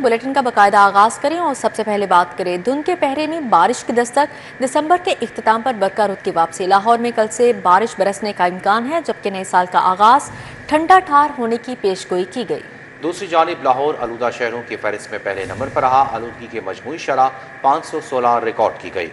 Bulletin का बाकायदा आगाज करें और सबसे पहले बात करें धुंध के पहरे में बारिश की दस्तक। दिसंबर के इख्तिताम पर बरका रुत की वापसी। लाहौर में कल से बारिश बरसने का इम्कान है, जबकि नए साल का आगाज ठंडा ठार होने की पेशगोई की गई। दूसरी जानिब लाहौर आलूदा शहरों की फहरिस्त में पहले नंबर पर रहा। आलूदगी के मजमूई शरह 516 रिकॉर्ड की गई।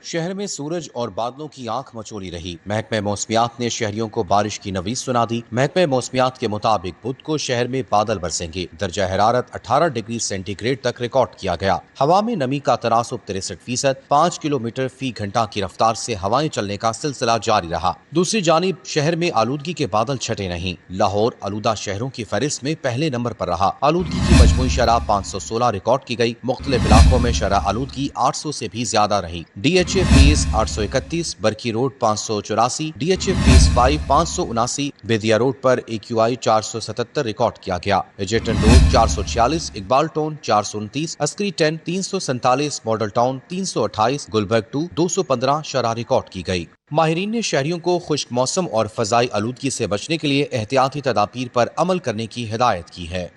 शहर में सूरज और बादलों की आंख मचोली रही। महकमे मौसमियात ने शहरियों को बारिश की नवीज सुना दी। महकमे मौसमियात के मुताबिक बुध को शहर में बादल बरसेंगे। दर्जा हरारत 18 डिग्री सेंटीग्रेड तक रिकॉर्ड किया गया। हवा में नमी का तनासुब 63%, 5 किलोमीटर फी घंटा की रफ्तार से हवाएं चलने का सिलसिला जारी रहा। दूसरी जानिब शहर में आलूदगी के बादल छटे नहीं। लाहौर आलूदा शहरों की फहरिस्त में पहले नंबर पर रहा। आलूदगी की मजमूई शरह 516 रिकॉर्ड की गई। मुख्तलिफ इलाकों में शरह आलूदगी 800 से भी ज्यादा रही। DHA phase 831, Barki road 584, DHA phase 5 579, Bedian road पर AQI 477 रिकॉर्ड किया गया। एजेटन road 446, Iqbal town 429, Askari 10 347, model town 328, Gulberg 2 215 शरह रिकॉर्ड की गई। माहिरीन ने शहरियों को खुश्क मौसम और फजाई आलूदगी से बचने के लिए एहतियाती तदाबीर पर अमल करने की हिदायत की है।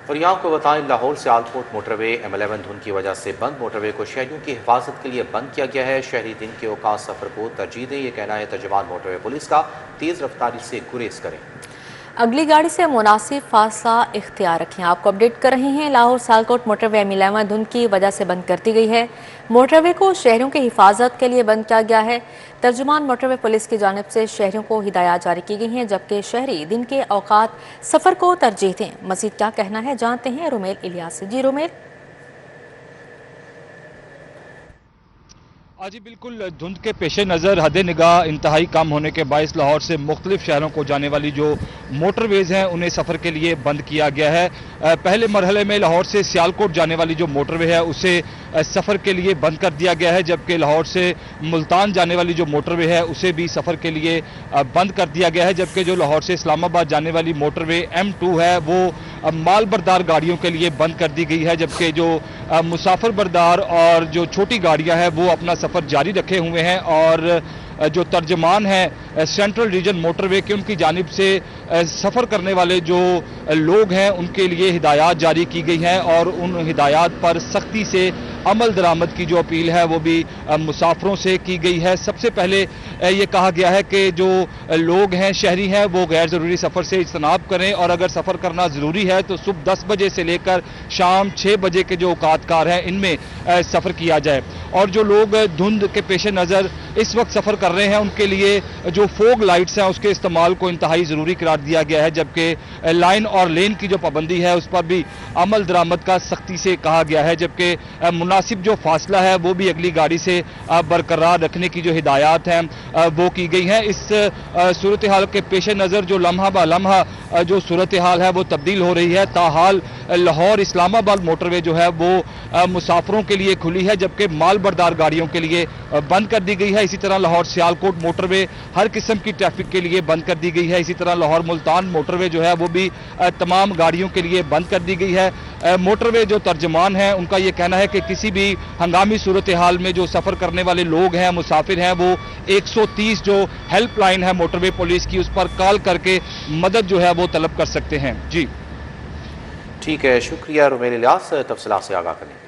और यहाँ को बताएं, लाहौर से आलकोट मोटरवे M11 धुंध की वजह से बंद। मोटरवे को शहरियों की हिफाजत के लिए बंद किया गया है। शहरी दिन के औकात सफर को तरजीह दें, ये कहना है तर्जुमान मोटरवे पुलिस का। तेज रफ्तारी से गुरेज करें। अगली गाड़ी से मुनासिब फासला इख्तियार रखें। आपको अपडेट कर रहे हैं। लाहौर सालकोट मोटरवे M11 धुंध की वजह से बंद कर दी गई है। मोटरवे को शहरियों की हिफाजत के लिए बंद किया गया है। तर्जुमान मोटरवे पुलिस की जानिब से शहरियों को हिदायत जारी की गई हैं, जबकि शहरी दिन के औकात सफ़र को तरजीह दें। मज़ीद क्या कहना है जानते हैं रुमेल इलियास से। जी रुमेल। जी बिल्कुल, धुंध के पेश नज़र हद निगाह इंतहाई कम होने के बायस लाहौर से मुख्तलिफ शहरों को जाने वाली जो मोटरवेज़ हैं उन्हें सफ़र के लिए बंद किया गया है। पहले मरहले में लाहौर से सियालकोट जाने वाली जो मोटरवे है उसे सफ़र के लिए बंद कर दिया गया है, जबकि लाहौर से मुल्तान जाने वाली जो मोटरवे है उसे भी सफ़र के लिए बंद कर दिया गया है। जबकि जो लाहौर से इस्लामाबाद जाने वाली मोटरवे M2 है वो माल बरदार गाड़ियों के लिए बंद कर दी गई है, जबकि जो मुसाफिर बरदार और जो छोटी गाड़ियां हैं वो अपना सफ़र जारी रखे हुए हैं। और जो तर्जमान है सेंट्रल रीजन मोटरवे के, उनकी जानिब से सफ़र करने वाले जो लोग हैं उनके लिए हिदायत जारी की गई हैं और उन हिदायत पर सख्ती से अमल दरामद की जो अपील है वो भी मुसाफिरों से की गई है। सबसे पहले ये कहा गया है कि जो लोग हैं शहरी हैं वो गैर ज़रूरी सफ़र से इज्तनाब करें और अगर सफ़र करना ज़रूरी है तो सुबह 10 बजे से लेकर शाम 6 बजे के जो औकातकार हैं इनमें सफ़र किया जाए। और जो लोग धुंध के पेश नज़र इस वक्त सफ़र कर रहे हैं उनके लिए जो फोग लाइट्स हैं उसके इस्तेमाल को इंतहाई ज़रूरी करार दिया गया है, जबकि लाइन और लेन की जो पाबंदी है उस पर भी अमल दरामद का सख्ती से कहा गया है। जबकि मुनासिब जो फासला है वो भी अगली गाड़ी से बरकरार रखने की जो हिदायत हैं वो की गई हैं। इस सूरत हाल के पेश नज़र जो लम्हा ब लम्हा जो सूरत हाल है वो तब्दील हो रही है। ताहाल लाहौर इस्लामाबाद मोटरवे जो है वो मुसाफिरों के लिए खुली है, जबकि माल बरदार गाड़ियों के लिए बंद कर दी गई है। इसी तरह लाहौर सियालकोट मोटरवे हर किस्म की ट्रैफिक के लिए बंद कर दी गई है। इसी तरह लाहौर मुल्तान मोटरवे जो है वो भी तमाम गाड़ियों के लिए बंद कर दी गई है। मोटरवे जो तर्जमान हैं उनका ये कहना है कि किसी भी हंगामी सूरत हाल में जो सफ़र करने वाले लोग हैं मुसाफिर हैं वो 130 जो हेल्पलाइन है मोटरवे पुलिस की उस पर कॉल करके मदद जो है वो तलब कर सकते हैं। जी ठीक है, शुक्रिया रुमेल इलियास तफसीलात से आगाह करने।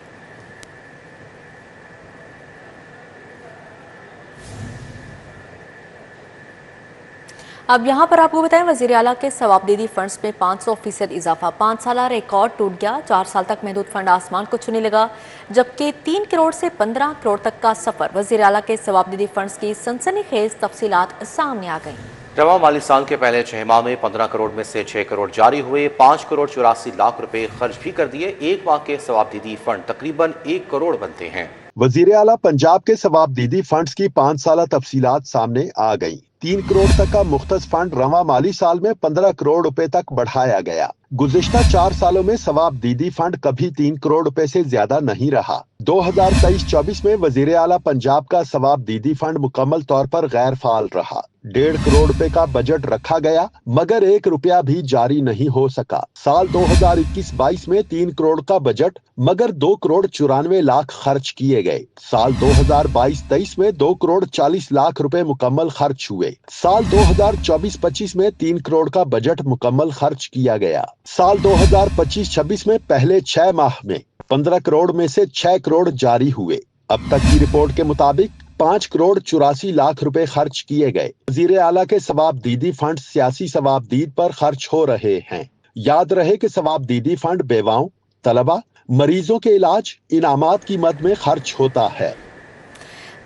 अब यहाँ पर आपको बताएं, वज़ीर आला के सवाबदीदी फंड्स में 500% इजाफा। 5 साल रिकॉर्ड टूट गया। 4 साल तक महदूद फंड आसमान को छूने लगा, जबकि 3 करोड़ से 15 करोड़ तक का सफर। वज़ीर आला के सवाबदीदी फंड्स की सनसनीखेज तफसीलात सामने आ गई। रवा माली साल के पहले 6 माह में 15 करोड़ में से 6 करोड़ जारी हुए। 5 करोड़ 84 लाख रुपए खर्च भी कर दिए। एक माह के सवाबदीदी फंड तकरीबन 1 करोड़ बनते हैं। वज़ीर आला पंजाब के सवाबदीदी फंड्स की 5 साल तफसीलात सामने आ गई। 3 करोड़ तक का मुख्तस फंड रवा माली साल में 15 करोड़ रुपए तक बढ़ाया गया। गुज़िश्ता 4 सालों में सवाबदीदी फंड कभी 3 करोड़ रुपए से ज्यादा नहीं रहा। 2023-24 में वज़ीर आला पंजाब का सवाबदीदी फंड मुकम्मल तौर पर गैर फाल रहा। 1.5 करोड़ रुपए का बजट रखा गया मगर 1 रुपया भी जारी नहीं हो सका। साल 2021-22 में 3 करोड़ का बजट मगर 2 करोड़ 94 लाख खर्च किए गए। साल 2022-23 में 2 करोड़ 40 लाख रुपए मुकम्मल खर्च हुए। साल 2024-25 में 3 करोड़ का बजट मुकम्मल खर्च किया गया। साल 2025-26 में पहले 6 माह में 15 करोड़ में से 6 करोड़ जारी हुए। अब तक की रिपोर्ट के मुताबिक 5 करोड़ 84 लाख रुपए खर्च किए गए। वजीर आला के सवाबदीदी फंड सियासी सवाबदीद पर खर्च हो रहे हैं। याद रहे कि सवाबदीदी फंड बेवाओं, तलबा, मरीजों के इलाज, इनामात की मद में खर्च होता है।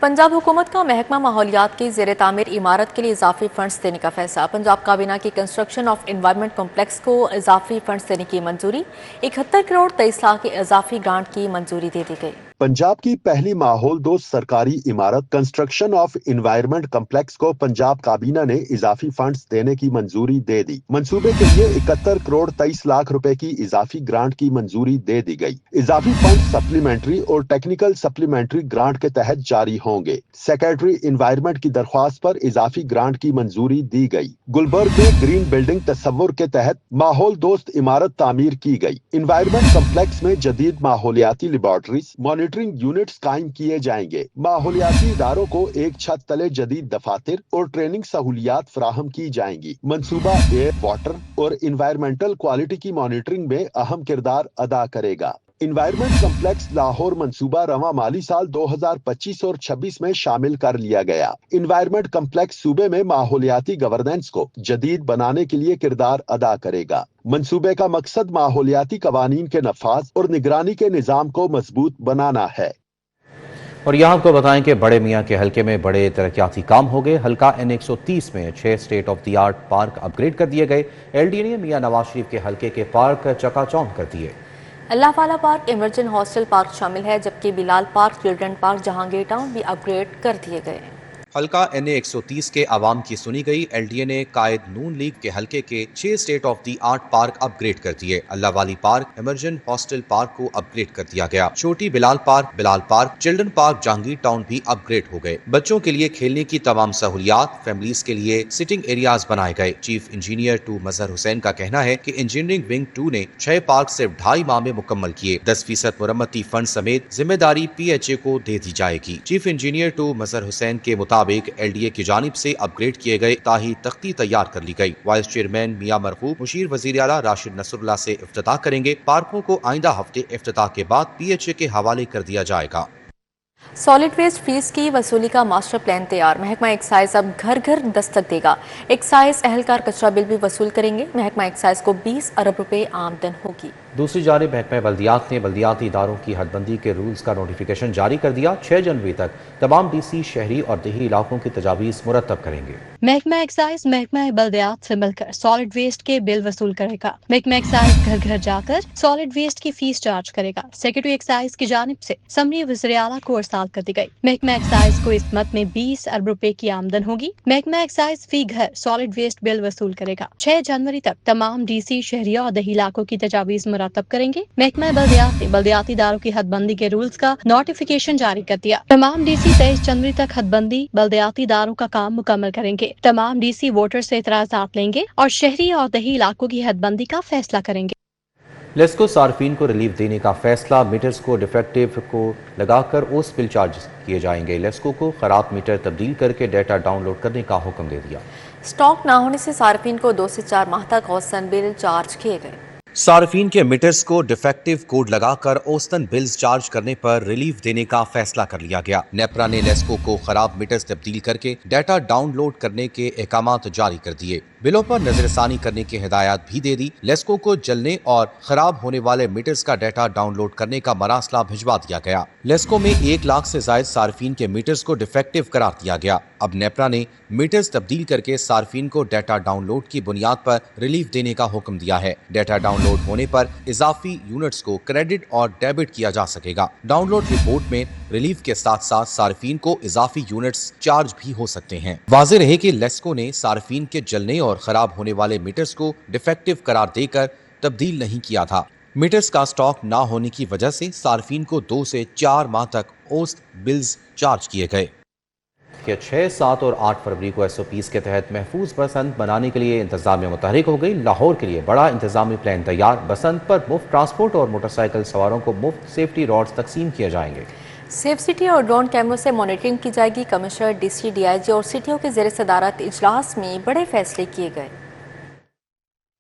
पंजाब हुकूमत का महकमा माहौलियात की ज़ेर तामीर इमारत के लिए इजाफी फंड्स देने का फैसला। पंजाब काबीना की कंस्ट्रक्शन ऑफ एनवायरनमेंट कॉम्प्लेक्स को इजाफी फंड्स देने की मंजूरी। 71 करोड़ 23 लाख की इजाफी ग्रांट की मंजूरी दे दी गई। पंजाब की पहली माहौल दोस्त सरकारी इमारत कंस्ट्रक्शन ऑफ एनवायरनमेंट कॉम्प्लेक्स को पंजाब काबीना ने इजाफी फंड्स देने की मंजूरी दे दी। मंसूबे के लिए 71 करोड़ 23 लाख रुपए की इजाफी ग्रांट की मंजूरी दे दी गई। इजाफी फंड सप्लीमेंट्री और टेक्निकल सप्लीमेंट्री ग्रांट के तहत जारी होंगे। सेक्रेटरी एनवायरनमेंट की दरख्वास्त पर इजाफी ग्रांट की मंजूरी दी गई। गुलबर्ग में ग्रीन बिल्डिंग तस्वुर के तहत माहौल दोस्त इमारत तामीर की गई। एनवायरनमेंट कॉम्प्लेक्स में जदीद माहौलियाती लेबॉर्टरीज, मॉनिटरिंग यूनिट्स कायम किए जाएंगे। माहौलियाती इदारों को एक छत तले जदीद दफातर और ट्रेनिंग सहूलियात फराहम की जाएंगी। मंसूबा एयर, वाटर और एनवायरमेंटल क्वालिटी की मॉनिटरिंग में अहम किरदार अदा करेगा। एनवायरनमेंट कॉम्प्लेक्स लाहौर मंसूबा रवा माली साल 2025 और 26 में शामिल कर लिया गया। एनवायरनमेंट कॉम्प्लेक्स सूबे में माहौलियाती गवर्नेंस को जदीद बनाने के लिए किरदार अदा करेगा। मंसूबे का मकसद माहौलियाती कवानीन के नफाज और निगरानी के निजाम को मजबूत बनाना है। और यहाँ आपको बताएं कि बड़े मियाँ के हलके में बड़े तरक्याती काम हो गए। हलका N130 में 6 state of the art park upgrade कर दिए गए। LDA ने मियाँ नवाज शरीफ के हलके के पार्क चकाचौंध कर दिए। अल्लाह वाला पार्क, इमरजेंट हॉस्टल पार्क शामिल है, जबकि Bilal park, children park, Jahangir town भी अपग्रेड कर दिए गए। हलका NA130 के आवाम की सुनी गई। LDA ने कायद नून लीग के हलके के 6 state of the art park upgrade कर दिए। अल्लाह वाली पार्क, इमरजेंट हॉस्टल पार्क को अपग्रेड कर दिया गया। छोटी Bilal park, children park, Jahangir town भी अपग्रेड हो गए। बच्चों के लिए खेलने की तमाम सहूलियात, फैमिलीज के लिए सिटिंग एरियाज बनाए गए। चीफ इंजीनियर 2 मजहर हुसैन का कहना है कि इंजीनियरिंग विंग 2 ने 6 पार्क सिर्फ 2.5 माह में मुकम्मल किए। 10% मुरम्मती फंड समेत जिम्मेदारी PHA को दे दी जाएगी। चीफ इंजीनियर 2 मजहर हुसैन के मुताबिक LDA की जानिब से अपग्रेड किए गए ताही तख्ती तैयार कर ली गई। वाइस चेयरमैन मियां मरहूम मुशीर वजीर आला राशिद नसरुल्लाह से इफ्तिताह करेंगे। पार्कों को आइंदा हफ्ते इफ्तिताह के बाद PHA के हवाले कर दिया जाएगा। सॉलिड वेस्ट फीस की वसूली का मास्टर प्लान तैयार। महकमा एक्साइज अब घर घर दस्तक देगा। एक्साइज एहलकार कचरा बिल भी वसूल करेंगे। महकमा एक्साइज को 20 अरब रुपए आमदन होगी। दूसरी जानिब महकमा बल्दियात ने बल्दियाती इदारों की हदबंदी के रूल्स का नोटिफिकेशन जारी कर दिया। 6 जनवरी तक तमाम DC शहरी और देही इलाकों की तजावीज़ मुरतब करेंगे। महकमा एक्साइज महकमा बल्दियात से मिलकर सॉलिड वेस्ट के बिल वसूल करेगा। महकमा एक्साइज घर घर जाकर सॉलिड वेस्ट की फीस चार्ज करेगा। सेक्रेटरी एक्साइज की जानिब से समरी वज़ीर आला को इरसाल कर दी गई। महकमा एक्साइज को इस मद में 20 अरब रुपए की आमदन होगी। महकमा एक्साइज फी घर सॉलिड वेस्ट बिल वसूल करेगा। 6 जनवरी तक तमाम DC शहरी और देही इलाकों की तजावीज़ मुरतब करेंगे। महकमा बल्दियात ने बल्दियाती इदारों की हदबंदी के रूल्स का नोटिफिकेशन जारी कर दिया। तमाम DC 23 जनवरी तक हदबंदी बल्दियाती इदारों का काम मुकम्मल करेंगे। तमाम DC वोटर से इतराज़ात लेंगे और शहरी और देही इलाकों की हदबंदी का फैसला करेंगे। लेस्को सार्फिन को रिलीफ देने का फैसला। मीटर्स को डिफेक्टिव को लगाकर ओस बिल चार्ज किए जाएंगे। लेस्को को खराब मीटर तब्दील करके डाटा डाउनलोड करने का हुक्म दे दिया। स्टॉक ना होने से सार्फिन को 2 से 4 माह तक औसतन बिल चार्ज किए गए। सार्फिन के मीटर्स को डिफेक्टिव कोड लगाकर औसतन बिल्स चार्ज करने पर रिलीफ देने का फैसला कर लिया गया। नेपरा ने लेस्को को खराब मीटर्स तब्दील करके डाटा डाउनलोड करने के अहकामात जारी कर दिए। बिलों पर नजरसानी करने की हिदायत भी दे दी। लेस्को को जलने और खराब होने वाले मीटर्स का डाटा डाउनलोड करने का मरासला भिजवा दिया गया। लेस्को में 1 लाख से ज्यादा सार्फिन के मीटर्स को डिफेक्टिव करार दिया गया। अब नेपरा ने मीटर्स तब्दील करके सार्फिन को डाटा डाउनलोड की बुनियाद पर रिलीफ देने का हुक्म दिया है। डाटा डाउनलोड होने पर इजाफी यूनिट्स को क्रेडिट और डेबिट किया जा सकेगा। डाउनलोड रिपोर्ट में रिलीफ के साथ साथ सार्फिन को इजाफी यूनिट्स चार्ज भी हो सकते हैं। वाज़ेह रहे कि लेस्को ने सार्फिन के जलने और खराब होने वाले मीटर्स को डिफेक्टिव करार देकर तब्दील नहीं किया था। मीटर्स का स्टॉक ना होने की वजह से सार्फिन को 2 से 4 माह तक औसत बिल्स चार्ज किए गए। 6, 7 और 8 फरवरी को SOPs के तहत महफूज बसंत बनाने के लिए इंतजामिया मुतहरिक हो गई। लाहौर के लिए बड़ा इंतजामी प्लान तैयार। बसंत पर मुफ्त ट्रांसपोर्ट और मोटरसाइकिल सवारों को मुफ्त सेफ्टी रॉड्स तकसीम किए जाएंगे। सेफ सिटी और ड्रोन कैमरों से मॉनिटरिंग की जाएगी। कमिश्नर, DC, DIG और सिटियों के ज़ेर सदारत इजलास में बड़े फैसले किए गए।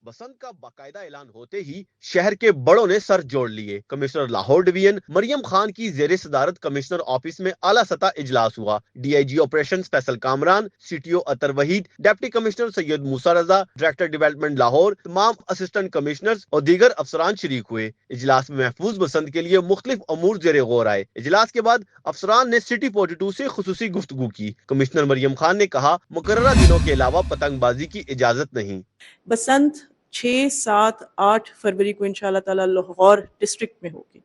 बसंत का बाकायदा ऐलान होते ही शहर के बड़ों ने सर जोड़ लिए। कमिश्नर लाहौर डिवीजन मरियम खान की जेर सदारत कमिश्नर ऑफिस में आला सतह इजलास हुआ। DIG operation Faisal Kamran, CTO Atar Waheed, deputy commissioner Syed Musa Raza, director development Lahore, तमाम असिस्टेंट कमिश्नर्स और दीगर अफसरान शरीक हुए। इजलास में महफूज बसंत के लिए मुख्तलिफ अमूर जेर गौर आए। इजलास के बाद अफसरान ने सिटी 42 से खुसूसी गुफ्तगू की। कमिश्नर मरियम खान ने कहा, मुकर्ररा दिनों के अलावा पतंगबाजी की इजाजत नहीं। बसंत 6, 7, 8 फरवरी को इंशाल्लाह ताला लाहौर डिस्ट्रिक्ट में होगी।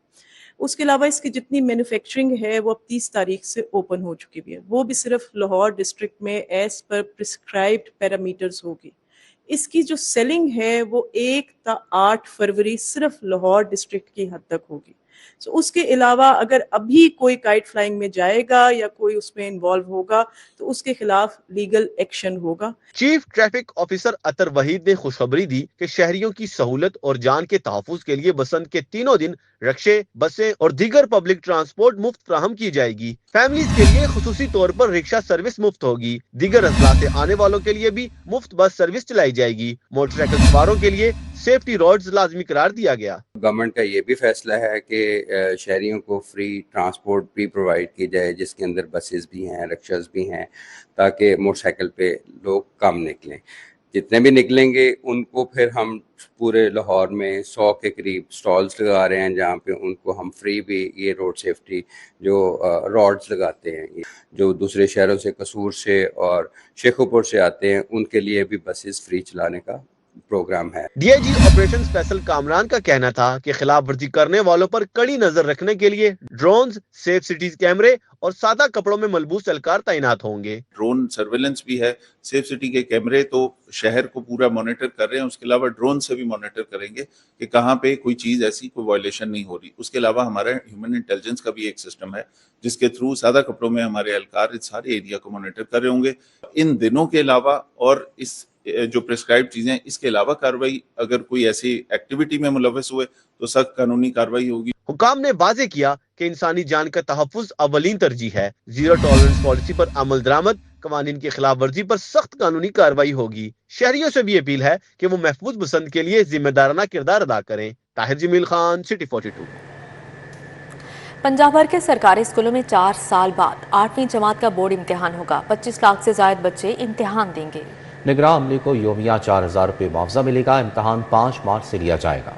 उसके अलावा इसकी जितनी मैन्युफैक्चरिंग है वो अब 30 तारीख से ओपन हो चुकी भी है, वो भी सिर्फ लाहौर डिस्ट्रिक्ट में एज पर प्रिस्क्राइब्ड पैरामीटर्स होगी। इसकी जो सेलिंग है वो 1 ता 8 फरवरी सिर्फ लाहौर डिस्ट्रिक्ट की हद तक होगी। So, उसके अलावा अगर अभी कोई काइट फ्लाइंग में जाएगा या कोई उसमें इन्वॉल्व होगा तो उसके खिलाफ लीगल एक्शन होगा। चीफ ट्रैफिक ऑफिसर अतर वहीद ने खुशखबरी दी कि शहरियों की सहूलत और जान के तहफ्फुज के लिए बसंत के तीनों दिन रिक्शे, बसें और दीगर पब्लिक ट्रांसपोर्ट मुफ्त फराहम की जाएगी। फैमिलीज के लिए खुसूसी तौर पर रिक्शा सर्विस मुफ्त होगी। दीगर अजला से आने वालों के लिए भी मुफ्त बस सर्विस चलाई जाएगी। मोटरसाइकिल सवारों के लिए सेफ्टी रोड्स लाजमी करार दिया गया। गवर्नमेंट का ये भी फैसला है कि शहरियों को फ्री ट्रांसपोर्ट भी प्रोवाइड की जाए, जिसके अंदर बसेस भी हैं, रिक्शास भी हैं, ताकि मोटरसाइकिल पे लोग कम निकलें। जितने भी निकलेंगे उनको फिर हम पूरे लाहौर में 100 के करीब स्टॉल्स लगा रहे हैं, जहाँ पे उनको हम फ्री भी ये रोड सेफ्टी जो रॉड्स लगाते हैं, जो दूसरे शहरों से, कसूर से और शेखुपुर से आते हैं, उनके लिए भी बसेस फ्री चलाने का प्रोग्राम है। डीआईजी ऑपरेशन फैसल कामरान का कहना था कि खिलाफ वर्जी करने वालों पर कड़ी नजर रखने के लिए ड्रोन्स, सेफ सिटीज कैमरे और सादा कपड़ों में मलबूस एहलकार तैनात होंगे। ड्रोन सर्वेलेंस भी है, सेफ सिटी के कैमरे तो शहर को पूरा मॉनिटर कर रहे हैं, उसके अलावा ड्रोन से भी मॉनिटर करेंगे कि कहाँ पे कोई चीज ऐसी कोई वायलेशन नहीं हो रही। उसके अलावा हमारा ह्यूमन इंटेलिजेंस का भी एक सिस्टम है जिसके थ्रू सादा कपड़ों में हमारे एहलकार इस सारे एरिया को मॉनिटर कर रहे होंगे। इन दिनों के अलावा और इस जो प्रिस्क्राइब चीजें, इसके अलावा कार्रवाई, अगर कोई ऐसी एक्टिविटी में मुलव्वस हुए तो सख्त कानूनी कार्रवाई होगी। हुकाम ने वाजे किया कि इंसानी जान का तहफ्फुज अवलीन तरजीह है। जीरो टॉलरेंस पॉलिसी पर अमल दरामद, कवानीन की खिलाफ वर्जी पर सख्त कानूनी कार्रवाई होगी। शहरियों से भी अपील है कि वो महफूज बसंत के लिए जिम्मेदाराना किरदार अदा करें। ताहिर जमील खान, सिटी 42। पंजाब भर के सरकारी स्कूलों में 4 साल बाद 8वीं जमात का बोर्ड इम्तिहान होगा। 25 लाख से ज्यादा बच्चे इम्तिहान देंगे। निगरान अमले को योमिया 4000 रुपये मुआवजा मिलेगा। इम्तिहान 5 मार्च से लिया जाएगा।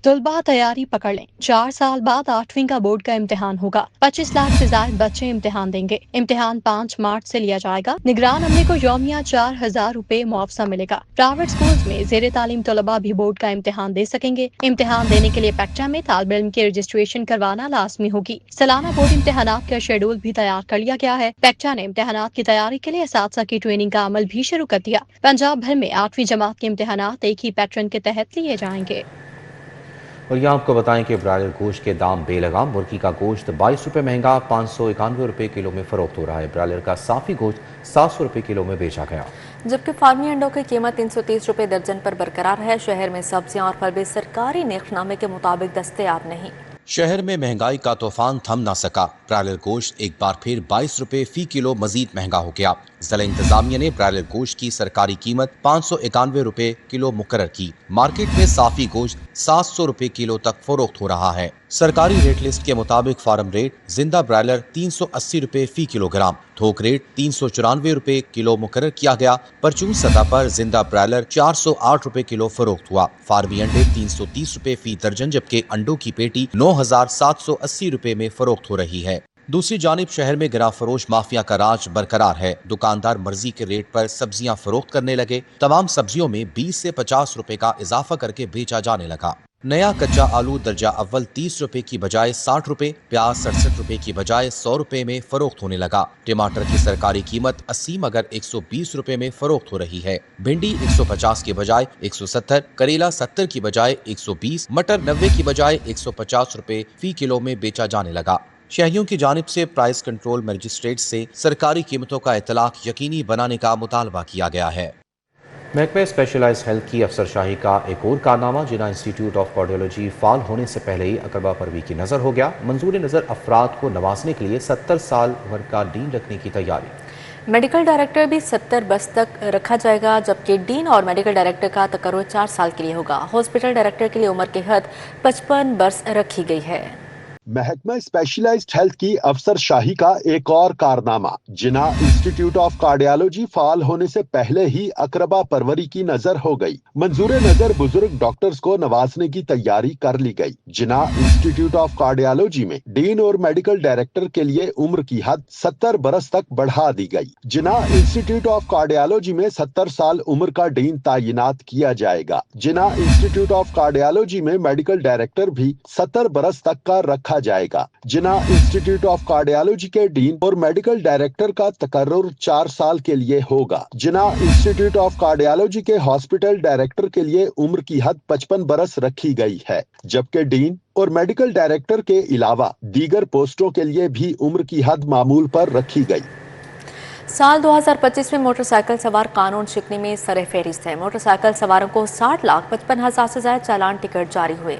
तलबा तैयारी पकड़ लें, 4 साल बाद 8वीं का बोर्ड का इम्तिहान होगा। 25 लाख से ज्यादा बच्चे इम्तिहान देंगे। इम्तिहान 5 मार्च से लिया जाएगा। निगरान अमले को यौमिया 4000 रुपये मुआवजा मिलेगा। प्राइवेट स्कूल्स में जेर तालीम तलबा भी बोर्ड का इम्तिहान दे सकेंगे। इम्तिहान देने के लिए पैक्टा में तालिब इल्म की रजिस्ट्रेशन करवाना लाजमी होगी। सालाना बोर्ड इम्तिहानात का शेड्यूल भी तैयार कर लिया गया है। पैक्टा ने इम्तिहानात की तैयारी के लिए असातिज़ा की ट्रेनिंग का अमल भी शुरू कर दिया। पंजाब भर में 8वीं जमात के इम्तिहानात एक ही पैटर्न के तहत लिए जाएंगे। और यहाँ आपको बताएं कि ब्रायलर गोश्त के दाम बेलगाम। मुर्गी का गोश्त 22 रुपये महंगा 591 रुपये किलो में फरोख्त हो रहा है। ब्रायलर का साफी गोश्त 700 रुपये किलो में बेचा गया, जबकि फार्मी अंडों की कीमत 330 रुपये दर्जन पर बरकरार है। शहर में सब्जियां और फल भी सरकारी नेखनामे के मुताबिक दस्तयाब नहीं। शहर में महंगाई का तूफान थम ना सका। ब्रायलर गोश्त एक बार फिर 22 रुपये फी किलो मजीद महंगा हो गया। जिला इंतजामिया ने ब्रायलर गोश्त की सरकारी कीमत 591 रुपये किलो मुकर्रर की। मार्केट में साफी गोश्त 700 रुपये किलो तक फरोख्त हो रहा है। सरकारी रेट लिस्ट के मुताबिक फार्म रेट जिंदा ब्रायलर 380 रुपये फी किलोग्राम, थोक रेट 394 रुपये किलो मुकर्रर किया गया। परचून सतह पर जिंदा ब्रायलर 408 रुपये किलो फरोख्त हुआ। फार्मी अंडे 330 रुपये फी दर्जन, जबकि अंडों की पेटी 9780 रुपये में फरोख्त हो रही है। दूसरी जानिब शहर में गिरा फरोश माफिया का राज बरकरार है। दुकानदार मर्जी के रेट पर सब्जियां फरोख्त करने लगे। तमाम सब्जियों में 20 से 50 रुपए का इजाफा करके बेचा जाने लगा। नया कच्चा आलू दर्जा अव्वल 30 रुपए की बजाय 60 रुपए, प्याज 67 रुपए की बजाय 100 रुपए में फरोख्त होने लगा। टमाटर की सरकारी कीमत 80 मगर 120 रुपए में फरोख्त हो रही है। भिंडी 150 की बजाय 170, करेला 70 की बजाय 120, मटर 90 की बजाय 150 रुपए फी किलो में बेचा जाने लगा। शहरियों की जानिब से प्राइस कंट्रोल मजिस्ट्रेट से सरकारी कीमतों का इतलाक यकीनी बनाने का मुतालबा किया गया है। महकमे स्पेशलाइज्ड हेल्थ की अफसरशाही का एक और कारनामा, जिना इंस्टीट्यूट ऑफ कार्डियोलॉजी फाल होने से पहले ही अकरबा परवी की नज़र हो गया। मंजूर नज़र अफराद को नवाजने के लिए 70 साल उम्र का डीन रखने की तैयारी। मेडिकल डायरेक्टर भी 70 बरस तक रखा जाएगा, जबकि डीन और मेडिकल डायरेक्टर का तकर्रुर 4 साल के लिए होगा। हॉस्पिटल डायरेक्टर के लिए उम्र की हद 55 बरस रखी गई है। महकमा स्पेशलाइज्ड हेल्थ की अफसरशाही का एक और कारनामा, जिन्ना इंस्टीट्यूट ऑफ कार्डियोलॉजी फाल होने से पहले ही अकरबा परवरी की नजर हो गई। मंजूर नजर बुजुर्ग डॉक्टर्स को नवाजने की तैयारी कर ली गई। जिन्ना इंस्टीट्यूट ऑफ कार्डियोलॉजी में डीन और मेडिकल डायरेक्टर के लिए उम्र की हद 70 बरस तक बढ़ा दी गई। जिन्ना इंस्टीट्यूट ऑफ कार्डियोलॉजी में 70 साल उम्र का डीन तैनात किया जाएगा। जिन्ना इंस्टीट्यूट ऑफ कार्डियोलॉजी में मेडिकल डायरेक्टर भी 70 बरस तक का रखा जाएगा। जिन्ना इंस्टीट्यूट ऑफ कार्डियोलॉजी के डीन और मेडिकल डायरेक्टर का तकर्रुर 4 साल के लिए होगा। जिन्ना इंस्टीट्यूट ऑफ कार्डियोलॉजी के हॉस्पिटल डायरेक्टर के लिए उम्र की हद 55 बरस रखी गई है, जबकि डीन और मेडिकल डायरेक्टर के अलावा दीगर पोस्टों के लिए भी उम्र की हद मामूल पर रखी गई। साल 2025 में मोटरसाइकिल सवार कानून शिकनी में सरे फहरिस्त है। मोटरसाइकिल सवारों को 60,55,000 से ज्यादा चालान टिकट जारी हुए।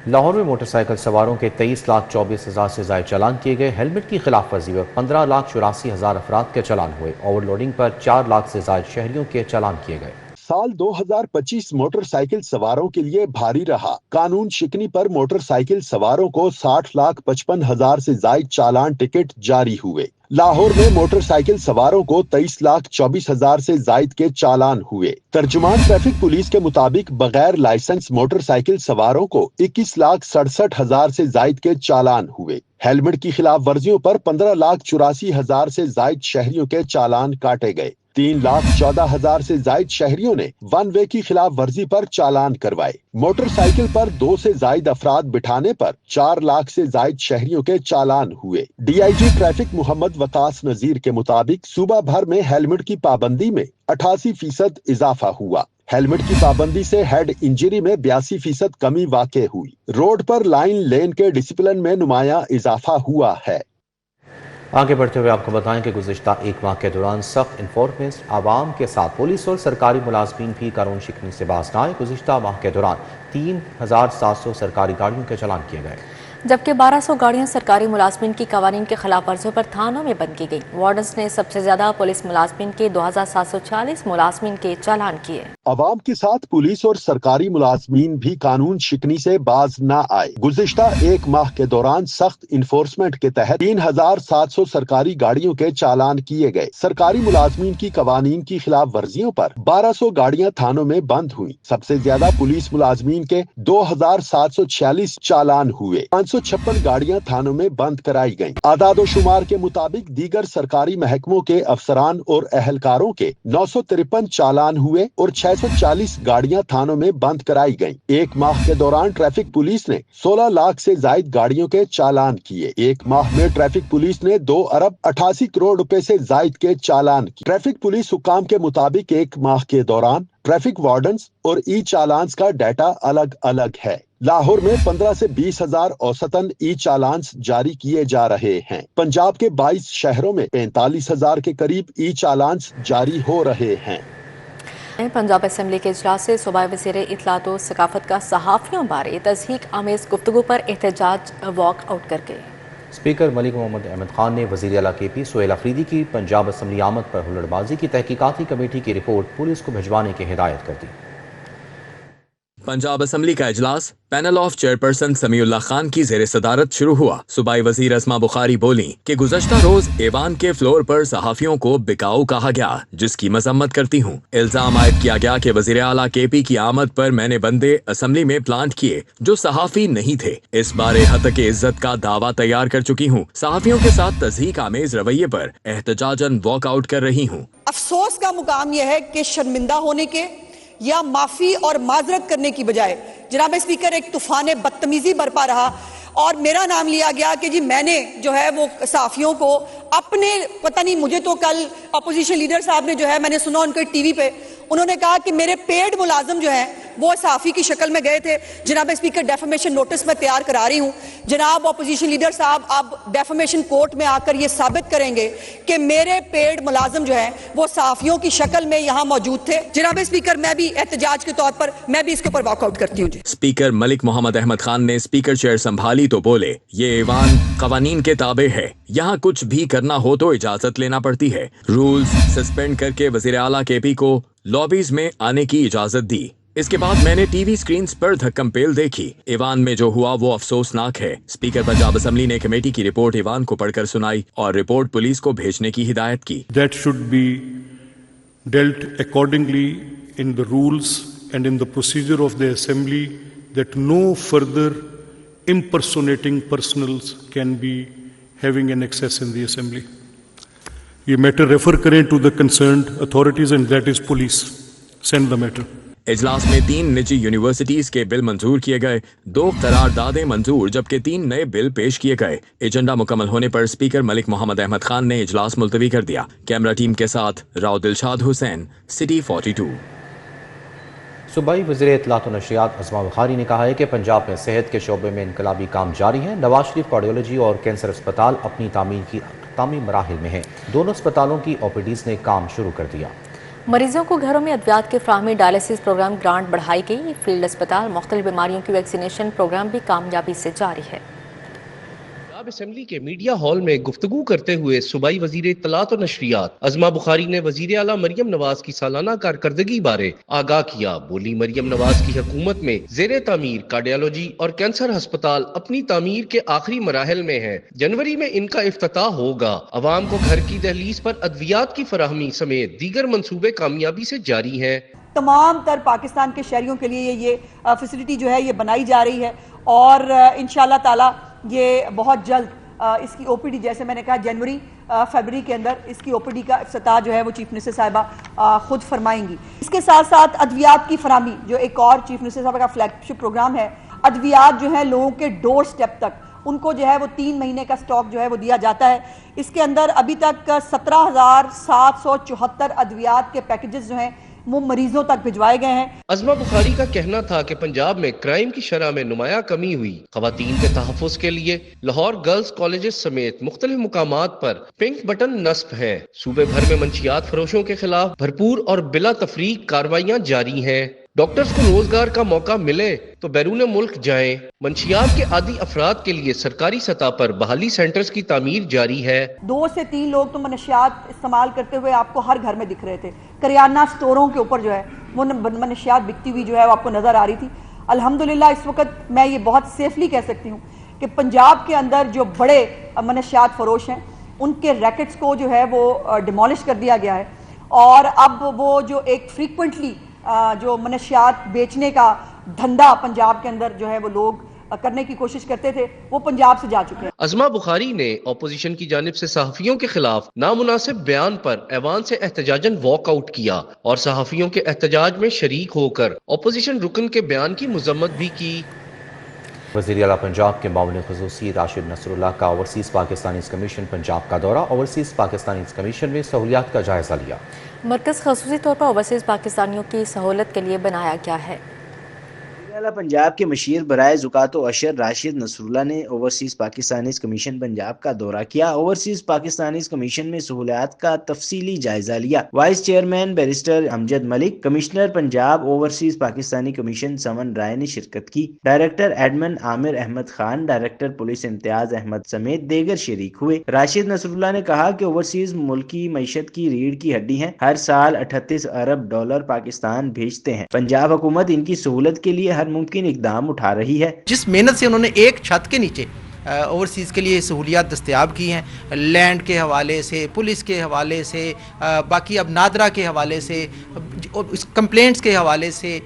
लाहौर में मोटरसाइकिल सवारों के 23,24,000 से ज्यादा चालान किए गए। हेलमेट की खिलाफ वर्जी पर 15,84,000 अफराद के चालान हुए। ओवरलोडिंग पर 4 लाख से ज्यादा शहरियों के चालान किए गए। साल 2025 मोटरसाइकिल सवारों के लिए भारी रहा। कानून शिकनी पर मोटरसाइकिल सवारों को 60,55,000 से ज्यादा चालान टिकट जारी हुए। लाहौर में मोटरसाइकिल सवारों को 23,24,000 से ज्यादा के चालान हुए। तर्जुमान ट्रैफिक पुलिस के मुताबिक बगैर लाइसेंस मोटरसाइकिल सवारों को 21,67,000 से ज्यादा के चालान हुए। हेलमेट की खिलाफ वर्जियों पर 15,84,000 से ज्यादा शहरियों के चालान काटे गए। 3,14,000 से ज्यादा शहरियों ने वन वे की खिलाफ वर्जी पर चालान करवाए। मोटरसाइकिल पर 2 से ज्यादा अफराद बिठाने पर 4 लाख से ज्यादा शहरियों के चालान हुए। DIG ट्रैफिक मोहम्मद वकास नजीर के मुताबिक सूबा भर में हेलमेट की पाबंदी में 88% इजाफा हुआ। हेलमेट की पाबंदी से हेड इंजरी में 82% कमी वाक़े हुई। रोड पर लाइन लेन के डिसिप्लिन में नुमाया इजाफा हुआ है। आगे बढ़ते हुए आपको बताएं कि गुज़िश्ता एक माह के दौरान सख्त इन्फोर्समेंट आवाम के साथ पुलिस और सरकारी मुलाजमीन भी कानून शिकनी से बाज न आए। गुज़िश्ता माह के दौरान 3,700 सरकारी गाड़ियों के चालान किए गए, जबकि 1200 गाड़ियां सरकारी मुलाजमीन की कवानीन के खिलाफ वर्जियों पर थानों में बंद की गई। वार्डन्स ने सबसे ज्यादा पुलिस मुलाजमीन के 2,740 मुलाजमीन के चालान किए। अवाम के साथ पुलिस और सरकारी मुलाजमीन भी कानून शिकनी से बाज न आए। गुज़िश्ता एक माह के दौरान सख्त इन्फोर्समेंट के तहत 3,700 सरकारी गाड़ियों के चालान किए गए। सरकारी मुलाजमीन की कवानीन की खिलाफ वर्जियों पर 1200 गाड़ियां थानों में बंद हुई। सबसे ज्यादा पुलिस मुलाजमीन के 2,746 चालान हुए। 556 गाड़ियां थानों में बंद कराई गईं। आदाद शुमार के मुताबिक दीगर सरकारी महकमों के अफसरान और अहलकारों के 953 चालान हुए और 640 गाड़ियां थानों में बंद कराई गईं। एक माह के दौरान ट्रैफिक पुलिस ने 16 लाख से ज्यादा गाड़ियों के चालान किए। एक माह में ट्रैफिक पुलिस ने 2 अरब 88 करोड़ रुपए से ज्यादा के चालान किए। ट्रैफिक पुलिस हुकाम के मुताबिक एक माह के दौरान ट्रैफिक वार्डन्स और ई चालान्स का डाटा अलग अलग है। लाहौर में 15 से 20,000 औसतन ई चालान्स जारी किए जा रहे हैं। पंजाब के 22 शहरों में 45,000 के करीब ई चालान्स जारी हो रहे हैं। पंजाब असेंबली के इजलास से सूबाई वज़ीर इत्तलात व सकाफत का सहाफ़ियों बारे तज़हीक आमेज़ गुफ्तगू पर एहतजाज वॉक आउट कर गए। स्पीकर मलिक मोहम्मद अहमद खान ने वज़ीर आला KP सुहेल अफरीदी की पंजाब असम्बली आमद पर हुल्लड़बाजी की तहकीकाती कमेटी की रिपोर्ट पुलिस को भिजवाने की हिदायत कर दी। पंजाब असम्बली का इजलास panel of chairperson Samiullah Khan की ज़ेर सदारत शुरू हुआ। सूबाई वज़ीर अस्मा बुखारी बोली कि गुज़श्ता रोज ऐवान के फ्लोर पर सहाफ़ियों को बिकाऊ कहा गया, जिसकी मजम्मत करती हूँ। इल्जाम आयद किया गया कि वज़ीर आला KP की आमद पर मैंने बंदे असम्बली में प्लांट किए जो सहाफ़ी नहीं थे। इस बारे हतक इज्जत का दावा तैयार कर चुकी हूँ। सहाफ़ियों के साथ तज़हीक आमेज रवैये पर एहतजाजन वॉकआउट कर रही हूँ। अफसोस का मुकाम यह है कि शर्मिंदा होने के या माफी और माजरत करने की बजाय जनाब स्पीकर एक तूफान बदतमीजी बरपा रहा और मेरा नाम लिया गया कि जी मैंने जो है वो सहाफियों को अपने पता नहीं, मुझे तो कल अपोजिशन लीडर साहब ने जो है मैंने सुना उनके टीवी पे उन्होंने कहा कि मेरे पेड मुलाजिम जो है وہ صحافی کی شکل میں گئے تھے. جناب اسپیکر ڈیفیمیشن نوٹس میں تیار کرا رہی ہوں. جناب اپوزیشن لیڈر صاحب اب ڈیفیمیشن کورٹ میں آ کر یہ ثابت کریں گے کہ میرے پیڈ ملازم جو ہیں وہ صحافیوں کی شکل میں یہاں موجود تھے. جناب اسپیکر میں بھی احتجاج کے طور پر میں بھی اس کے اوپر واک آؤٹ کرتی ہوں. اسپیکر ملک محمد احمد خان نے اسپیکر چیئر سنبھالی تو بولے یہ ایوان قوانین کے تابع ہے, یہاں کچھ بھی کرنا ہو تو اجازت لینا پڑتی ہے. رولز سسپینڈ کر کے وزیر اعلیٰ کے پی کو لابیز میں آنے کی اجازت دی. اس کے بعد میں نے ٹی وی سکرینز پر دھکم پیل دیکھی. ایوان میں جو ہوا وہ افسوسناک ہے. اسپیکر پنجاب اسمبلی نے کمیٹی کی رپورٹ ایوان کو پڑھ کر سنائی اور رپورٹ پولیس کو بھیجنے کی ہدایت کی. That should be dealt accordingly in the rules and in the procedure of the assembly, that no further impersonating personals can be having an access in the assembly. یہ میٹر ریفر کریں to the concerned authorities and that is police. Send the matter. اجلاس میں 3 نجی universities کے بل منظور کیے گئے, 2 قراردادیں منظور جبکہ 3 نئے بل پیش کیے گئے. ایجنڈا مکمل ہونے پر اسپیکر ملک محمد احمد خان نے اجلاس ملتوی کر دیا. کیمرہ ٹیم کے ساتھ راؤ دلشاد حسین, سٹی 42. صوبائی وزیر اطلاعات و نشریات ازما بخاری نے کہا ہے کہ پنجاب میں صحت کے شعبے میں انقلابی کام جاری ہے. نواز شریف کارڈیولوجی اور کینسر اسپتال اپنی تعمیری مراحل میں ہیں. دونوں اسپتالوں کی او پی ڈیز نے کام شروع کر دیا. مریضوں کو گھروں میں ادویات کی فراہمی ڈائلسس پروگرام گرانٹ بڑھائی گئی. فیلڈ اسپتال مختلف بیماریوں کی ویکسینیشن پروگرام بھی کامیابی سے جاری ہے. اسمبلی کے میڈیا ہال میں گفتگو کرتے ہوئے صوبائی وزیر اطلاعات و نشریات ازما بخاری نے وزیر اعلیٰ مریم نواز کی سالانہ کارکردگی بارے آگاہ کیا. بولی مریم نواز کی حکومت میں زیر تعمیر کارڈیالوجی اور کینسر ہسپتال اپنی تعمیر کے آخری مراحل میں ہیں. جنوری میں ان کا افتتاح ہوگا. عوام کو گھر کی دہلیز پر ادویات کی فراہمی سمیت دیگر منصوبے کامیابی سے جاری ہیں. تمام تر پاکستان کے شہریوں کے لیے یہ فیسلٹی جو ہے یہ بنائی جا رہی ہے اور انشاءاللہ تعالی یہ بہت جلد اس کی او پی ڈی, جیسے میں نے کہا جنوری فیبری کے اندر اس کی او پی ڈی کا افتتاح جو ہے وہ چیف منسٹر صاحبہ خود فرمائیں گی. اس کے ساتھ ساتھ ادویات کی فراہمی جو ایک اور چیف منسٹر صاحبہ کا فلیگ شپ پروگرام ہے. ادویات جو ہے لوگوں کے ڈور سٹیپ تک ان کو جو ہے وہ 3 مہینے کا سٹاک جو ہے وہ دیا جاتا ہے. اس کے اندر ابھی تک 17,774 ادویات کے پیکیجز جو ہیں وہ مریضوں تک بھجوائے گئے ہیں. ازما بخاری کا کہنا تھا کہ پنجاب میں کرائم کی شرح میں نمایاں کمی ہوئی. خواتین کے تحفظ کے لیے لاہور گرلز کالجز سمیت مختلف مقامات پر پنک بٹن نصب ہیں. صوبے بھر میں منشیات فروشوں کے خلاف بھرپور اور بلا تفریق کارروائیاں جاری ہیں. ڈاکٹرز کو روزگار کا موقع ملے تو بیرون ملک جائیں. منشیات کے عادی افراد کے لیے سرکاری سطح پر بحالی سینٹرز کی تعمیر جاری ہے. 2 سے 3 لوگ تو منشیات استعمال کرتے ہوئے آپ کو ہر گھر میں دکھ رہے تھے. کریانہ سٹوروں کے اوپر جو ہے وہ منشیات بکتی ہوئی جو ہے وہ آپ کو نظر آ رہی تھی. الحمدللہ اس وقت میں یہ بہت سیفلی کہہ سکتی ہوں کہ پنجاب کے اندر جو بڑے منشیات فروش ہیں ان کے ریکٹس کو جو ہے وہ ڈیمولش کر دیا گیا ہے اور اب وہ جو ایک فریکوینٹلی جو منشیات بیچنے کا دھندا پنجاب کے اندر جو ہے وہ لوگ کرنے کی کوشش کرتے تھے وہ پنجاب سے جا چکے ہیں. ازما بخاری نے اپوزیشن کی جانب سے صحافیوں کے خلاف نامناسب بیان پر ایوان سے احتجاجاً واک آؤٹ کیا اور صحافیوں کے احتجاج میں شریک ہو کر اپوزیشن رکن کے بیان کی مذمت بھی کی. وزیر اعلیٰ پنجاب کے معاون خصوصی راشد نصر اللہ کا اوورسیز پاکستانیز کمیشن پنجاب کا دورہ. اوورسیز پاکستانیز کمیشن میں سہولیات کا جائزہ لیا. مرکز خصوصی طور پر اوورسیز پاکستانیوں کی سہولت کے لیے بنایا گیا ہے. پنجاب کے مشیر برائے زکوٰۃ و عشر راشد نصر اللہ نے اوورسیز پاکستانیز کمیشن پنجاب کا دورہ کیا. اوورسیز پاکستانیز کمیشن میں سہولیات کا تفصیلی جائزہ لیا. Vice chairman barrister Amjad Malik, commissioner Punjab overseas Pakistani commission Saman Rai نے شرکت کی. Director admin Amir Ahmad Khan, director police Imtiaz Ahmad سمیت دیگر شریک ہوئے. راشد نصر اللہ نے کہا کہ اوورسیز ملکی معیشت کی ریڑھ کی ہڈی ہیں. ہر سال 38 ارب ڈالر پاکستان بھیجتے ہیں. پنجاب حکومت ان کی سہولت کے لیے ہر ممکن اقدام اٹھا رہی ہے. جس محنت سے انہوں نے ایک چھت کے نیچے اوورسیز کے لیے سہولیات دستیاب کی ہیں، لینڈ کے حوالے سے، پولیس کے حوالے سے، باقی اب نادرا کے حوالے سے، کمپلینٹس کے حوالے سے،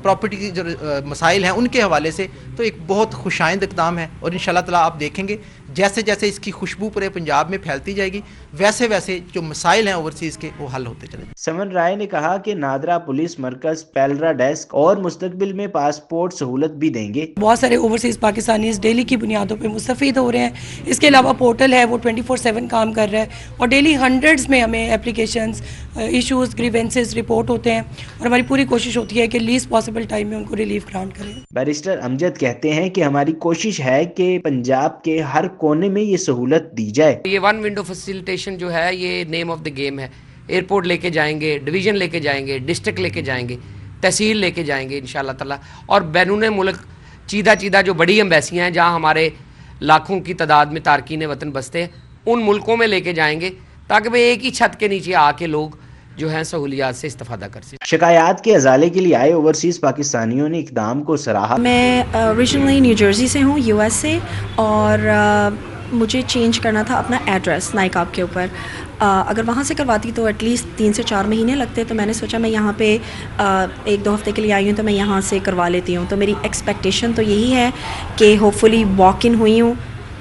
پراپرٹی کی جو مسائل ہیں ان کے حوالے سے، تو ایک بہت خوشائند اقدام ہے. اور انشاءاللہ تعالیٰ آپ دیکھیں گے جیسے جیسے اس کی خوشبو پورے پنجاب میں پھیلتی جائے گی ویسے ویسے جو مسائل ہیں اوورسیز کے وہ حل ہوتے چلیں گے. سمن رائے نے کہا کہ نادرا پولیس مرکز، پیلرا ڈیسک اور مستقبل میں پاسپورٹ سہولت بھی دیں گے. بہت سارے اوورسیز پاکستانیز ڈیلی کی بنیادوں پہ مستفید ہو رہے ہیں. اس کے علاوہ پورٹل ہے وہ 24/7 کام کر رہا ہے اور ڈیلی ہنڈریڈز میں ہمیں اپلیکیشنز، ایشوز، گریونسز رپورٹ ہوتے ہیں اور ہماری پوری کوشش ہوتی ہے کہ لیسٹ پاسبل ٹائم میں ان کو ریلیف گرانٹ کریں. بیرسٹر امجد کہتے ہیں کہ ہماری کوشش ہے کہ پنجاب کے ہر کونے میں یہ سہولت دی جائے. یہ ون ونڈو فیسیلیٹیشن جو ہے یہ نیم آف دی گیم ہے. ایئرپورٹ لے کے جائیں گے, ڈویژن لے کے جائیں گے, ڈسٹرکٹ لے کے جائیں گے, تحصیل لے کے جائیں گے انشاءاللہ تعالی, اور بیرون ملک چیدہ جو بڑی ایمبیسیاں ہیں جہاں ہمارے لاکھوں کی تعداد میں تارکین وطن بستے ہیں, ان ملکوں میں لے کے جائیں گے تاکہ وہ ایک ہی چھت کے نیچے آ کے لوگ جو ہیں سہولیات سے استفادہ کر سکیں. شکایات کے ازالے کے لیے آئے اوورسیز پاکستانیوں نے اقدام کو سراہا. میں اوریجنلی نیو جرسی سے ہوں, یو ایس سے, اور مجھے چینج کرنا تھا اپنا ایڈریس نائکاب کے اوپر. اگر وہاں سے کرواتی تو ایٹ لیسٹ 3 سے 4 مہینے لگتے, تو میں نے سوچا میں یہاں پہ 1-2 ہفتے کے لیے آئی ہوں تو میں یہاں سے کروا لیتی ہوں. تو میری ایکسپیکٹیشن تو یہی ہے کہ ہوپ فلی واک ان ہوئی ہوں,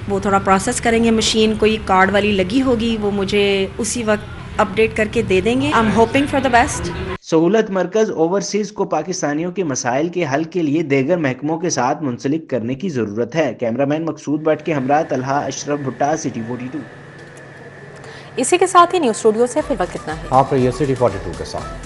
وہ تھوڑا پروسیس کریں گے, مشین کوئی کارڈ والی لگی ہوگی وہ مجھے اسی وقت اپڈیٹ کر کے دے دیں گے. I am hoping for the best. سہولت مرکز اوورسیز کو پاکستانیوں کے مسائل کے حل کے لیے دیگر محکموں کے ساتھ منسلک کرنے کی ضرورت ہے. کیمرامین مقصود بٹ کے ہمراہ طلحہ اشرف بھٹا, سٹی 42. اسی کے ساتھ ہی نیوز اسٹوڈیو سے فی الوقت اتنا ہے. آپ رہیے سٹی 42 کے ساتھ.